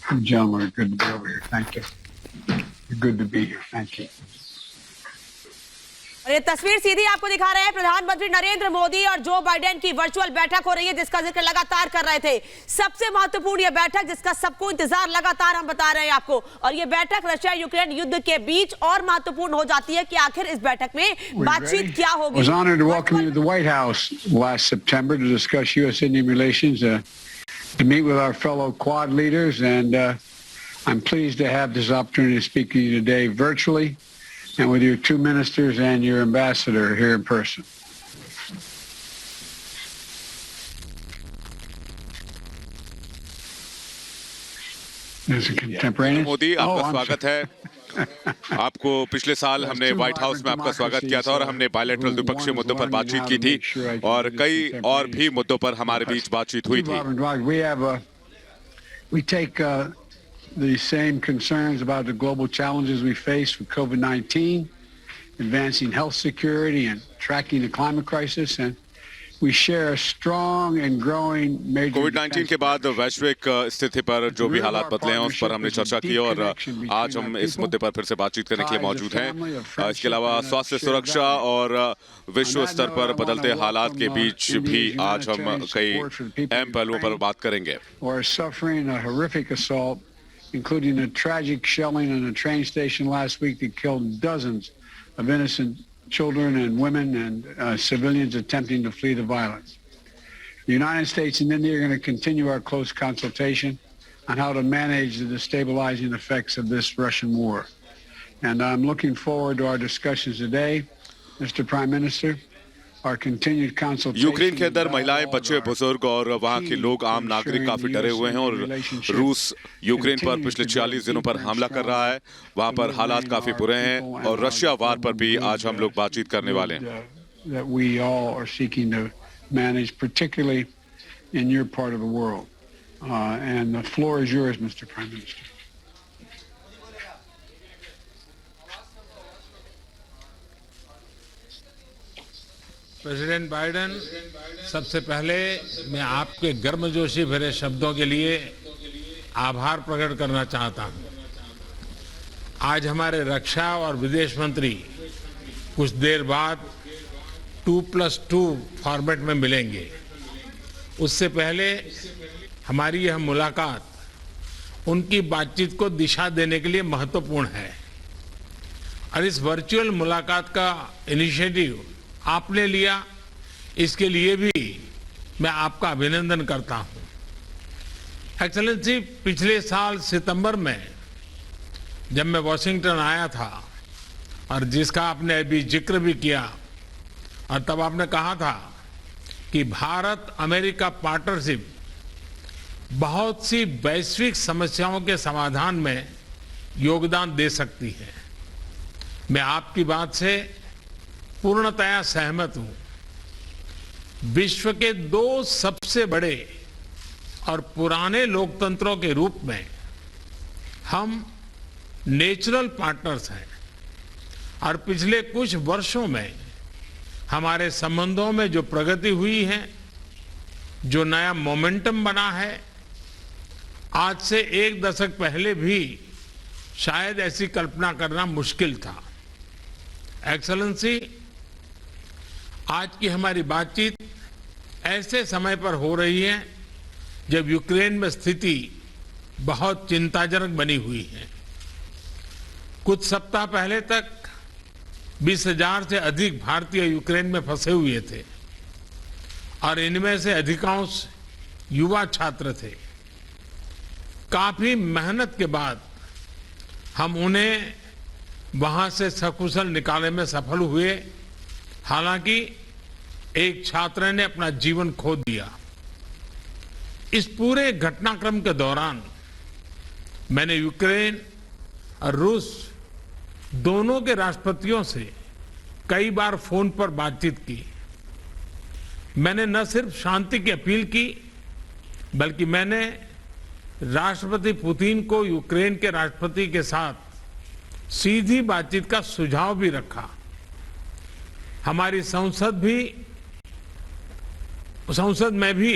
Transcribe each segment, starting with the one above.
Gentlemen, good to be over here. Thank you. Good to be here. Thank you. और ये तस्वीर सीधी आपको दिखा रहे हैं प्रधानमंत्री नरेंद्र मोदी और जो बाइडेन की वर्चुअल बैठक हो रही है, जिसका जिक्र लगातार कर रहे थे। सबसे महत्वपूर्ण ये बैठक जिसका सबको इंतजार लगातार हम बता रहे हैं आपको, और ये बैठक रशिया यूक्रेन युद्ध के बीच और महत्वपूर्ण हो जाती है कि आखिर इस बैठक में बातचीत क्या होगी। I was honored to welcome you to the White House last September to discuss U.S.-Indian relations, to meet with our fellow Quad leaders, and I'm pleased to have this opportunity to speak to you today virtually and with your two ministers and your ambassador here in person. There's a contemporaneous. Modi, आपका स्वागत है। आपको पिछले साल हमने white house में आपका स्वागत किया था और हमने बायलैटरल द्विपक्षीय मुद्दों पर बातचीत की थी और कई और भी मुद्दों पर हमारे बीच बातचीत हुई थी। We take the same concerns about the global challenges we face with COVID-19, advancing health security and tracking the climate crisis, and we share a strong and growing major. कोविड-19 के बाद वैश्विक स्थिति पर जो भी हालात बदले हैं उस पर हमने चर्चा की और आज हम इस मुद्दे पर फिर से बातचीत करने के लिए मौजूद हैं। इसके अलावा स्वास्थ्य सुरक्षा और विश्व स्तर पर बदलते हालात के बीच भी आज हम कई अहम पहलुओं पर बात करेंगे। Or suffering a horrific assault, including a tragic shelling in a train station last week that killed dozens of innocent children and women and civilians attempting to flee the violence. The United States and India are going to continue our close consultation on how to manage the destabilizing effects of this Russian war. And I'm looking forward to our discussions today, Mr. Prime Minister. Ukraine के अंदर महिलाएं, बच्चे, बुजुर्ग और वहां के लोग, आम नागरिक काफी डरे हुए हैं और रूस यूक्रेन पर पिछले 46 दिनों पर हमला कर रहा है। वहां पर हालात काफी बुरे हैं और रशिया वार पर भी आज हम लोग बातचीत करने वाले हैं। प्रेसिडेंट बाइडेन, सबसे पहले मैं आपके गर्मजोशी भरे शब्दों के लिए आभार प्रकट करना चाहता हूं। आज हमारे रक्षा और विदेश मंत्री कुछ देर बाद 2+2 फॉर्मेट में मिलेंगे। उससे पहले हमारी यह मुलाकात उनकी बातचीत को दिशा देने के लिए महत्वपूर्ण है और इस वर्चुअल मुलाकात का इनिशिएटिव आपने लिया, इसके लिए भी मैं आपका अभिनंदन करता हूं। एक्सेलेंसी, पिछले साल सितंबर में जब मैं वॉशिंगटन आया था और जिसका आपने अभी जिक्र भी किया, और तब आपने कहा था कि भारत अमेरिका पार्टनरशिप बहुत सी वैश्विक समस्याओं के समाधान में योगदान दे सकती है। मैं आपकी बात से पूर्णतया सहमत हूं। विश्व के दो सबसे बड़े और पुराने लोकतंत्रों के रूप में हम नेचुरल पार्टनर्स हैं और पिछले कुछ वर्षों में हमारे संबंधों में जो प्रगति हुई है, जो नया मोमेंटम बना है, आज से एक दशक पहले भी शायद ऐसी कल्पना करना मुश्किल था। एक्सेलेंसी, आज की हमारी बातचीत ऐसे समय पर हो रही है जब यूक्रेन में स्थिति बहुत चिंताजनक बनी हुई है। कुछ सप्ताह पहले तक 20,000 से अधिक भारतीय यूक्रेन में फंसे हुए थे और इनमें से अधिकांश युवा छात्र थे। काफी मेहनत के बाद हम उन्हें वहां से सकुशल निकालने में सफल हुए। हालांकि एक छात्र ने अपना जीवन खो दिया। इस पूरे घटनाक्रम के दौरान मैंने यूक्रेन और रूस दोनों के राष्ट्रपतियों से कई बार फोन पर बातचीत की। मैंने न सिर्फ शांति की अपील की, बल्कि मैंने राष्ट्रपति पुतिन को यूक्रेन के राष्ट्रपति के साथ सीधी बातचीत का सुझाव भी रखा। हमारी संसद में भी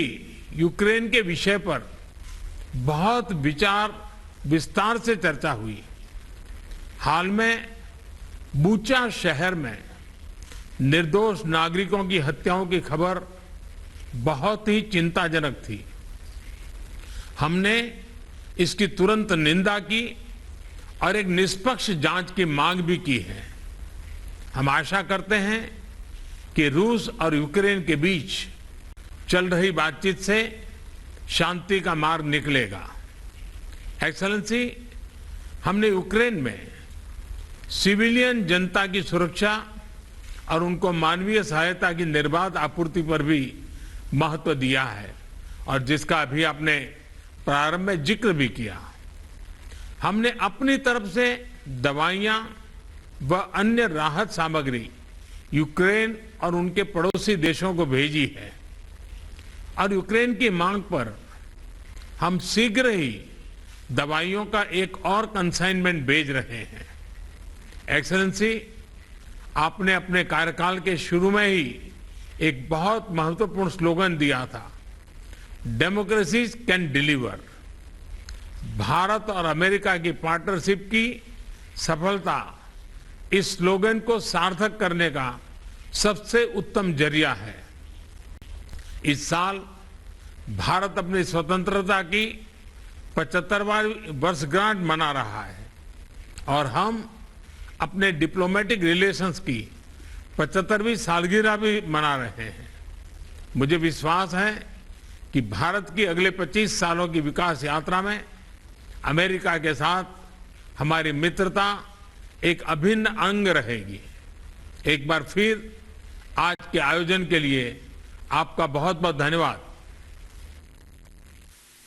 यूक्रेन के विषय पर बहुत विचार विस्तार से चर्चा हुई। हाल में बूचा शहर में निर्दोष नागरिकों की हत्याओं की खबर बहुत ही चिंताजनक थी। हमने इसकी तुरंत निंदा की और एक निष्पक्ष जांच की मांग भी की है। हम आशा करते हैं कि रूस और यूक्रेन के बीच चल रही बातचीत से शांति का मार्ग निकलेगा। एक्सेलेंसी, हमने यूक्रेन में सिविलियन जनता की सुरक्षा और उनको मानवीय सहायता की निर्बाध आपूर्ति पर भी महत्व दिया है और जिसका अभी आपने प्रारंभ में जिक्र भी किया। हमने अपनी तरफ से दवाइयां व अन्य राहत सामग्री यूक्रेन और उनके पड़ोसी देशों को भेजी है और यूक्रेन की मांग पर हम शीघ्र ही दवाइयों का एक और कंसाइनमेंट भेज रहे हैं। एक्सेलेंसी, आपने अपने कार्यकाल के शुरू में ही एक बहुत महत्वपूर्ण स्लोगन दिया था, डेमोक्रेसी कैन डिलीवर। भारत और अमेरिका की पार्टनरशिप की सफलता इस स्लोगन को सार्थक करने का सबसे उत्तम जरिया है। इस साल भारत अपनी स्वतंत्रता की 75वां वर्षगांठ मना रहा है और हम अपने डिप्लोमेटिक रिलेशंस की 75वीं सालगिरह भी मना रहे हैं। मुझे विश्वास है कि भारत की अगले 25 सालों की विकास यात्रा में अमेरिका के साथ हमारी मित्रता एक अभिन्न अंग रहेगी। एक बार फिर आज के आयोजन के लिए आपका बहुत बहुत धन्यवाद।